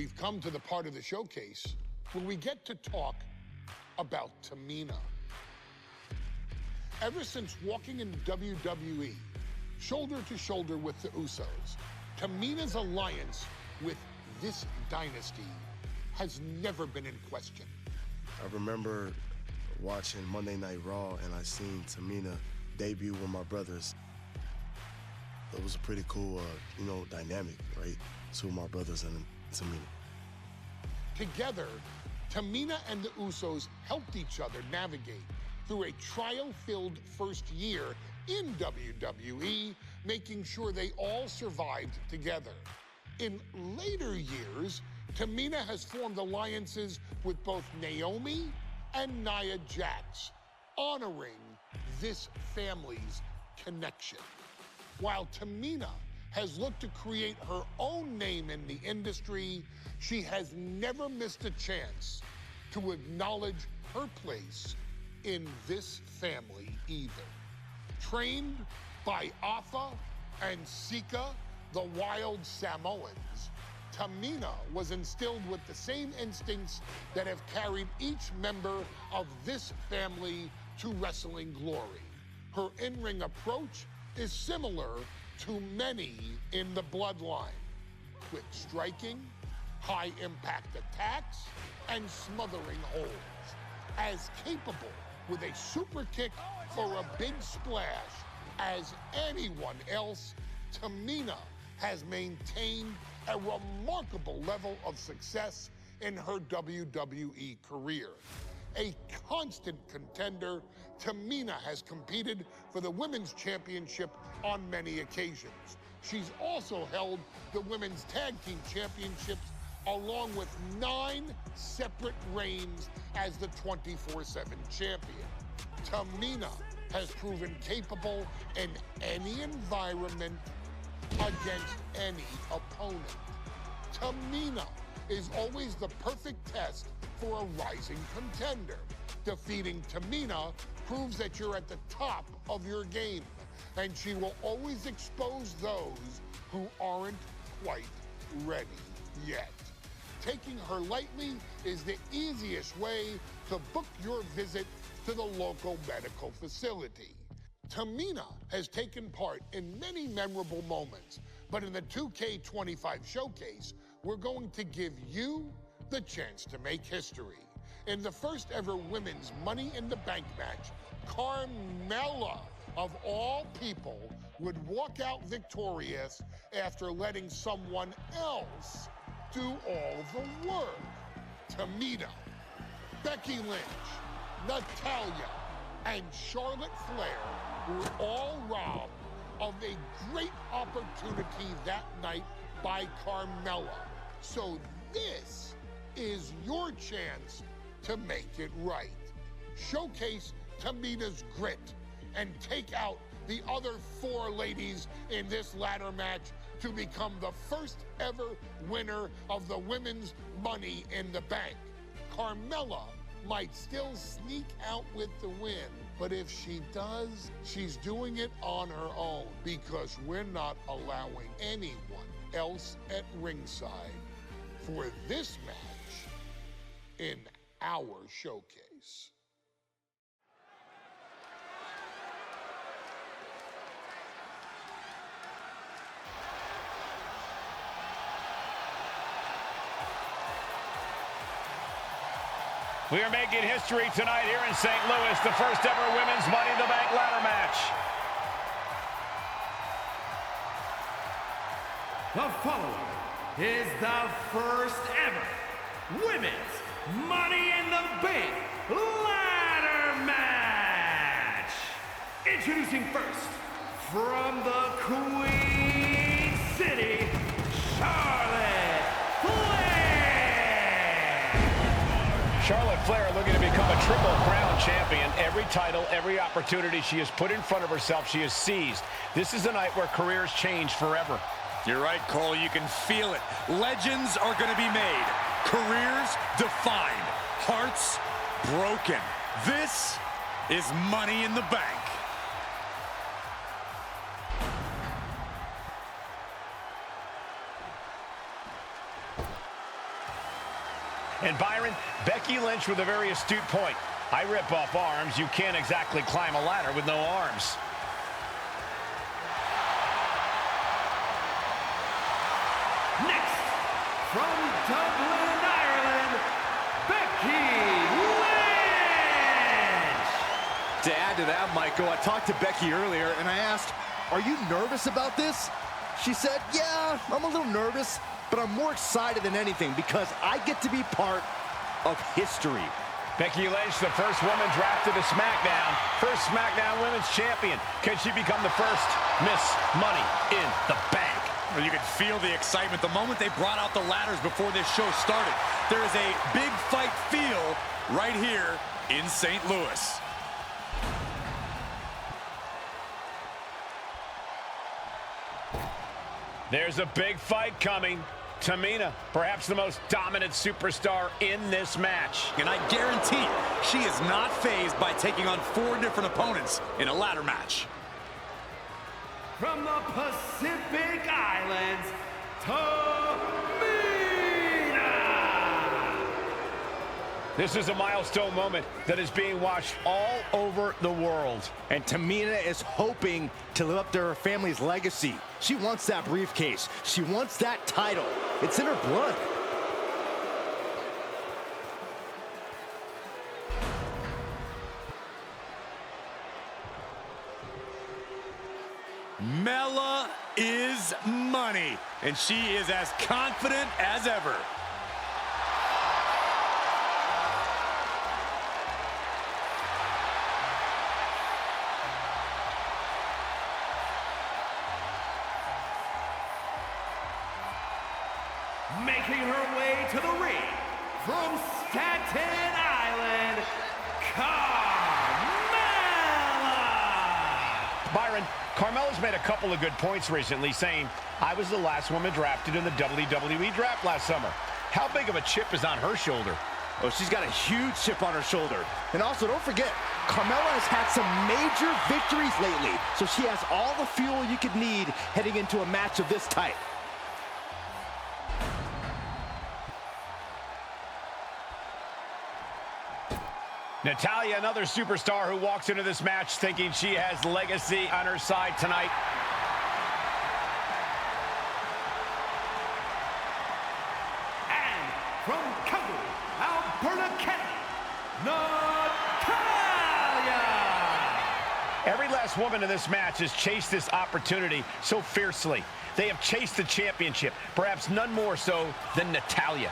we've come to the part of the showcase where we get to talk about Tamina. Ever since walking in WWE, shoulder to shoulder with the Usos, Tamina's alliance with this dynasty has never been in question. I remember watching Monday Night Raw and I seen Tamina debut with my brothers. It was a pretty cool, dynamic, right? Two of my brothers and Tamina. Together, Tamina and the Usos helped each other navigate through a trial-filled first year in WWE, making sure they all survived together. In later years, Tamina has formed alliances with both Naomi and Nia Jax, honoring this family's connection. While Tamina has looked to create her own name in the industry, she has never missed a chance to acknowledge her place in this family either. Trained by Afa and Sika, the wild Samoans, Tamina was instilled with the same instincts that have carried each member of this family to wrestling glory. Her in-ring approach is similar to many in the bloodline, with striking, high-impact attacks, and smothering holds. As capable with a super kick or a big splash as anyone else, Tamina has maintained a remarkable level of success in her WWE career. A constant contender, Tamina has competed for the Women's Championship on many occasions. She's also held the Women's Tag Team Championships along with 9 separate reigns as the 24/7 champion. Tamina has proven capable in any environment against any opponent. Tamina is always the perfect test for a rising contender. Defeating Tamina proves that you're at the top of your game, and she will always expose those who aren't quite ready yet. Taking her lightly is the easiest way to book your visit to the local medical facility. Tamina has taken part in many memorable moments, but in the 2K25 showcase, we're going to give you the chance to make history. In the first ever women's Money in the Bank match, Carmella, of all people, would walk out victorious after letting someone else do all the work. Tamina, Becky Lynch, Natalya, and Charlotte Flair were all robbed of a great opportunity that night by Carmella. So this is your chance to make it right. Showcase Tamina's grit and take out the other 4 ladies in this ladder match to become the first ever winner of the Women's Money in the Bank. Carmella might still sneak out with the win, but if she does, she's doing it on her own because we're not allowing anyone else at ringside for this match in our showcase. We are making history tonight here in St. Louis, the first ever Women's Money in the Bank ladder match. The following is the first ever Women's Money in the Bank ladder match. Introducing first, from the Queen City, Charlotte Flair. Charlotte Flair looking to become a Triple Crown champion. Every title, every opportunity she has put in front of herself, she has seized. This is a night where careers change forever. You're right, Cole. You can feel it. Legends are going to be made. Careers defined. Hearts broken. This is Money in the Bank. And Byron, Becky Lynch with a very astute point. I rip off arms. You can't exactly climb a ladder with no arms. Next, from Dublin, Ireland, Becky Lynch! To add to that, Michael, I talked to Becky earlier, and I asked, are you nervous about this? She said, yeah, I'm a little nervous, but I'm more excited than anything because I get to be part of history. Becky Lynch, the first woman drafted to SmackDown. First SmackDown Women's Champion. Can she become the first Miss Money in the Bank? Well, you could feel the excitement the moment they brought out the ladders before this show started. There is a big fight feel right here in St. Louis. There's a big fight coming. Tamina, perhaps the most dominant superstar in this match. And I guarantee she is not fazed by taking on 4 different opponents in a ladder match. From the Pacific Islands, Tamina! This is a milestone moment that is being watched all over the world. And Tamina is hoping to live up to her family's legacy. She wants that briefcase. She wants that title. It's in her blood. Mela is money, and she is as confident as ever. Making her way to the ring from Staten Island, Carmella! Byron, Carmella's made a couple of good points recently, saying, I was the last woman drafted in the WWE draft last summer. How big of a chip is on her shoulder? Oh, she's got a huge chip on her shoulder. And also, don't forget, Carmella has had some major victories lately, so she has all the fuel you could need heading into a match of this type. Natalya, another superstar who walks into this match thinking she has legacy on her side tonight. And from Calgary, Alberta, Canada, Natalya! Every last woman in this match has chased this opportunity so fiercely. They have chased the championship, perhaps none more so than Natalya.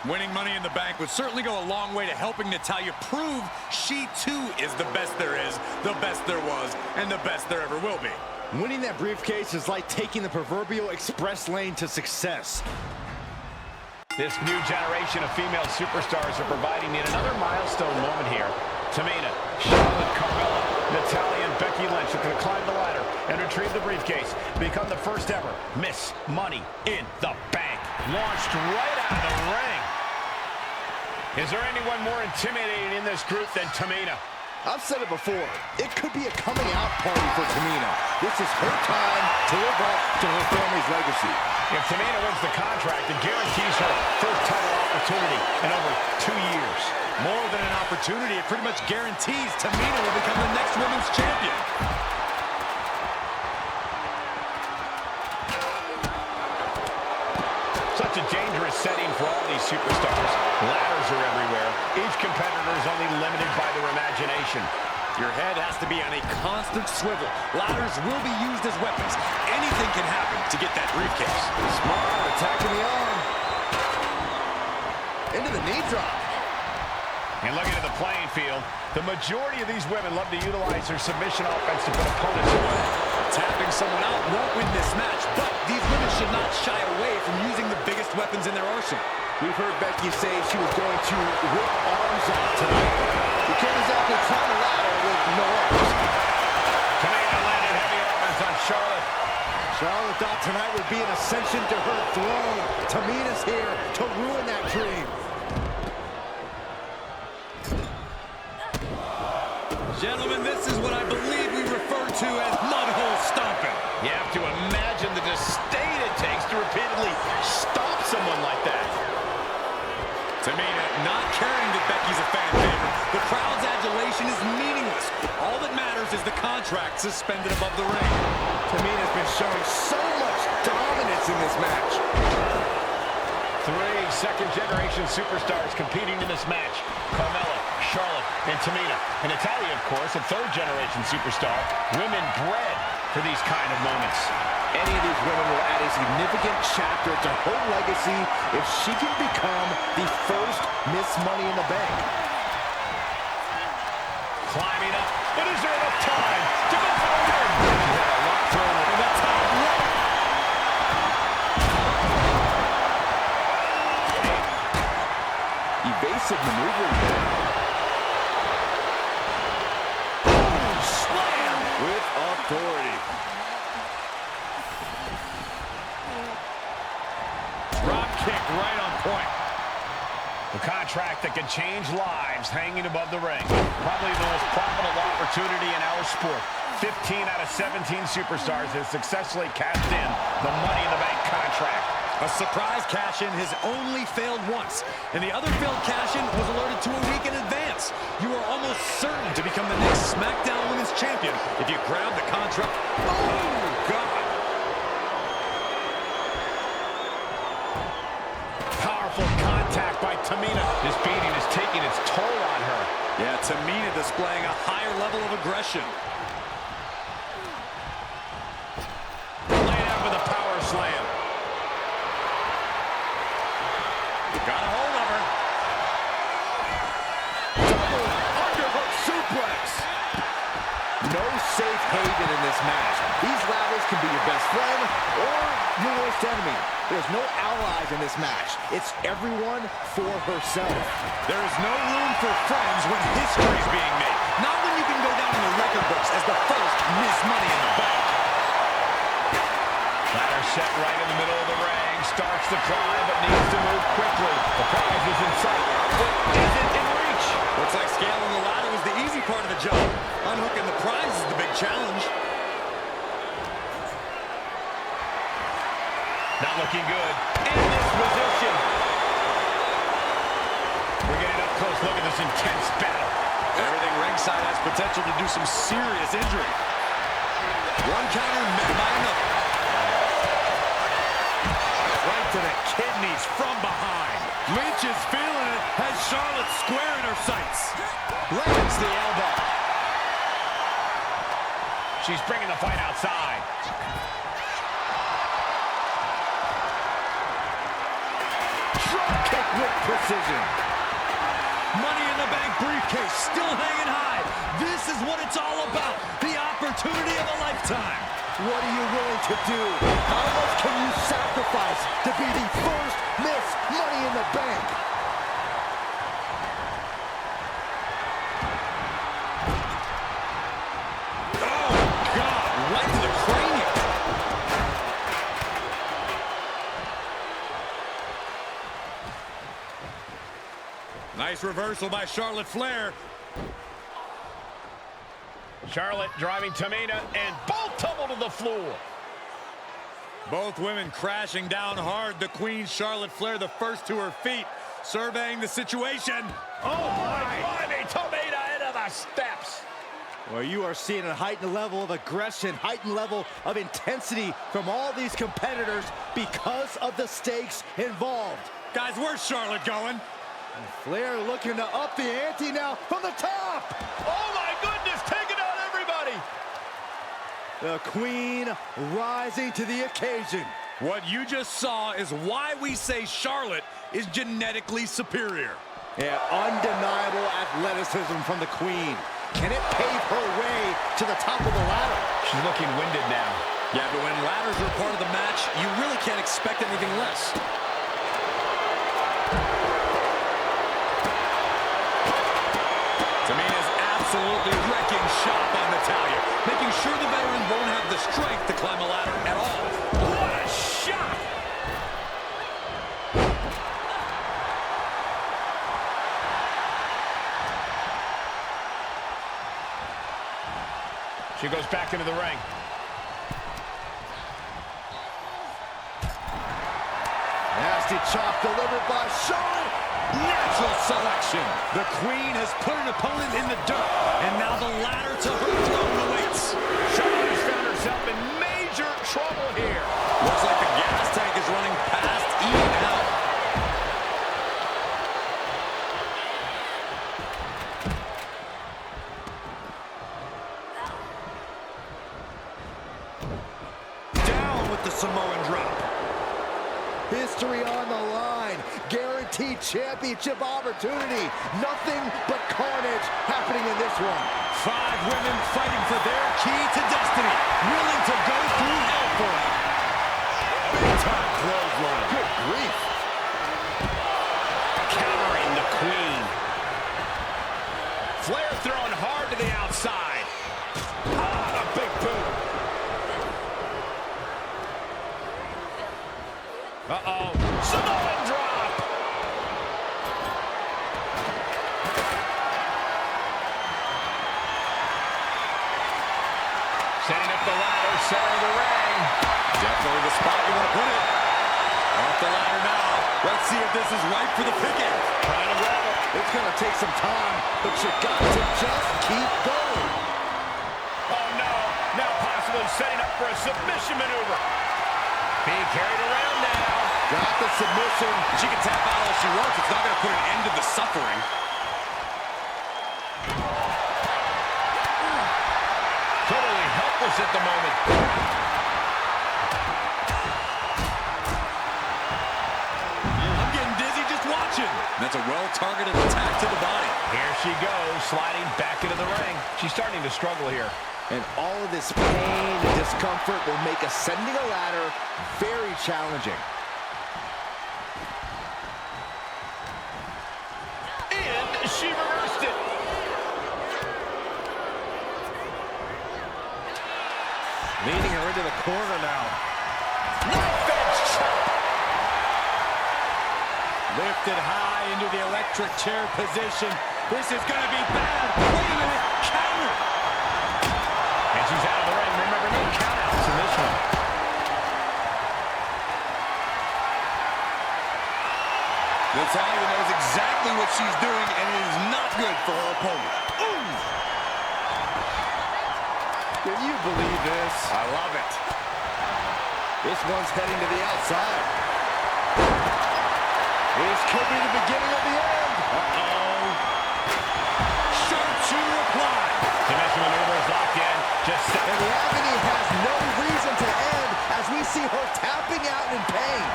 Winning Money in the Bank would certainly go a long way to helping Natalya prove she too is the best there is, the best there was, and the best there ever will be. Winning that briefcase is like taking the proverbial express lane to success. This new generation of female superstars are providing yet another milestone moment here. Tamina, Charlotte, Carmella, Natalya, and Becky Lynch are going to climb the ladder and retrieve the briefcase, become the first ever Miss Money in the Bank. Launched right out of the ring. Is there anyone more intimidating in this group than Tamina? I've said it before, it could be a coming out party for Tamina. This is her time to live up to her family's legacy. If Tamina wins the contract, it guarantees her first title opportunity in over 2 years. More than an opportunity, it pretty much guarantees Tamina will become the next women's champion. Such a dangerous setting for all these superstars. Ladders are everywhere. Each competitor is only limited by their imagination. Your head has to be on a constant swivel. Ladders will be used as weapons. Anything can happen to get that briefcase. Smart, attacking the arm. Into the knee drop. And looking at the playing field, the majority of these women love to utilize their submission offense to put opponents away. Tapping someone out won't win this match, but these women should not shy away from using the biggest weapons in their arsenal. We've heard Becky say she was going to rip arms off tonight. You can't exactly climb a ladder with no arms. Tamina landed heavy offense on Charlotte. Charlotte thought tonight would be an ascension to her throne. Tamina's here to ruin that dream. not caring that Becky's a fan favorite. The crowd's adulation is meaningless. All that matters is the contract suspended above the ring. Tamina's been showing so much dominance in this match. 3 second-generation superstars competing in this match. Carmella, Charlotte, and Tamina. And Natalya, of course, a third-generation superstar. Women bred for these kind of moments. Any of these women will add a significant chapter to her legacy if she can become the first Miss Money in the Bank. Climbing up, but is there enough time to go for the win? She's had a lot thrown in the top rope. Evasive maneuver there. Slam with authority. Drop kick right on point. The contract that can change lives hanging above the ring. Probably the most profitable opportunity in our sport. 15 out of 17 superstars have successfully cashed in the Money in the Bank contract. A surprise cash-in has only failed once, and the other failed cash-in was alerted to a week in advance. You are almost certain to become the next SmackDown Women's Champion if you grab the contract. Oh, God. Powerful contact by Tamina. This beating is taking its toll on her. Yeah, Tamina displaying a higher level of aggression. Laid out with a power slam. Got a hold of her. Double underhook suplex. No safe haven in this match. These rivals can be your best friend or your worst enemy. There's no allies in this match. It's everyone for herself. There is no room for friends when history is being made. Not when you can go down in the record books as the first Miss Money in the Bank. Ladder set right in the middle of the ring. Starts to climb, but needs to move quickly. The prize is in sight. But is it in reach? Looks like scaling the ladder was the easy part of the job. Unhooking the prize is the big challenge. Not looking good. In this position. We're getting up close. Look at this intense battle. Everything ringside has potential to do some serious injury. One counter met by another. Right to the kidneys from behind. Lynch is feeling it, has Charlotte square in her sights. Lands the elbow. She's bringing the fight outside. Drop kick with precision. Money in the Bank briefcase still hanging high. This is what it's all about. The opportunity of a lifetime. What are you willing to do? How much can you sacrifice to be the first Miss Money in the Bank? Oh, God, right to the cranium. Nice reversal by Charlotte Flair. Charlotte driving Tamina, and both tumble to the floor. Both women crashing down hard. The Queen, Charlotte Flair, the first to her feet, surveying the situation. Oh, my blimey, Tamina into the steps. Well, you are seeing a heightened level of aggression, heightened level of intensity from all these competitors because of the stakes involved. Guys, where's Charlotte going? Flair looking to up the ante now from the top. Oh, my goodness, taking out everybody. The Queen rising to the occasion. What you just saw is why we say Charlotte is genetically superior. Yeah, undeniable athleticism from the Queen. Can it pave her way to the top of the ladder? She's looking winded now. Yeah, but when ladders are part of the match, you really can't expect anything less. Tamina's absolutely wrecking shop on Natalya, making sure the veteran won't have the strength to climb a ladder at all. What a shot! She goes back into the ring. Nasty chop delivered by Charlotte. Natural selection. The Queen has put an opponent in the dirt, and now the ladder to her throne awaits. Charlotte has found herself in major trouble here. Looks like the gas tank is running past even out. Down with the Samoan drop. History on the line. Guaranteed championship opportunity. Nothing but carnage happening in this one. 5 women fighting for their key to destiny. Willing to go through hell for it. Big time clothesline. Good grief. Countering the Queen. Flair thrown hard to the outside. Ah, a big boot. Uh-oh. Samoan drop. Setting up the ladder, centering the ring. Definitely the spot you want to put it. Off the ladder now. Let's see if this is right for the picking. Trying to grab it. It's going to take some time, but you got to just keep going. Oh, no. Now possibly setting up for a submission maneuver. Being carried around now. Got the submission. She can tap out all she wants. It's not going to put an end to the suffering. Totally helpless at the moment. I'm getting dizzy just watching. That's a well-targeted attack to the body. Here she goes, sliding back into the ring. She's starting to struggle here. And all of this pain and discomfort will make ascending a ladder very challenging. And she reversed it. Leading her into the corner now. Knife edge chop. Lifted high into the electric chair position. This is going to be bad. Wait a minute. Counter. And she's out of the ring. Remember, no countouts in this one. Natalya knows exactly what she's doing, and it is not good for her opponent. Ooh. Can you believe this? I love it. This one's heading to the outside. This could be the beginning of the end. Uh-oh. Sharpshooter applied. Submission maneuver is locked in. Just set. And the agony has no reason to end as we see her tapping out in pain.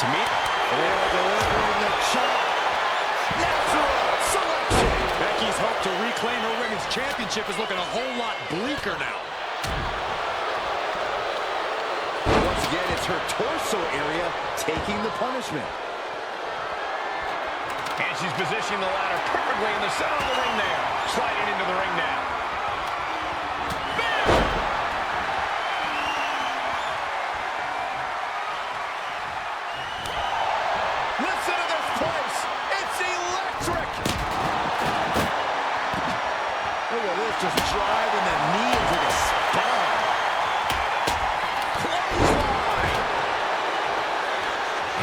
To me, Delivering the chop. Natural selection. Becky's hope to reclaim her women's championship is looking a whole lot bleaker now. Once again, it's her torso area taking the punishment. And she's positioning the ladder perfectly in the center of the ring there. Sliding into the ring now. Bam! Listen to this place. It's electric. Look at this, just driving the knee into the spine. Clothesline.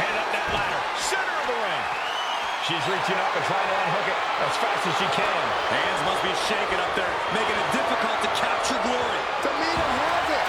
Head up that ladder. Center of the ring. She's reaching up and trying to unhook it as fast as she can. Hands must be shaking up there, making it difficult to capture glory. Tamina has it.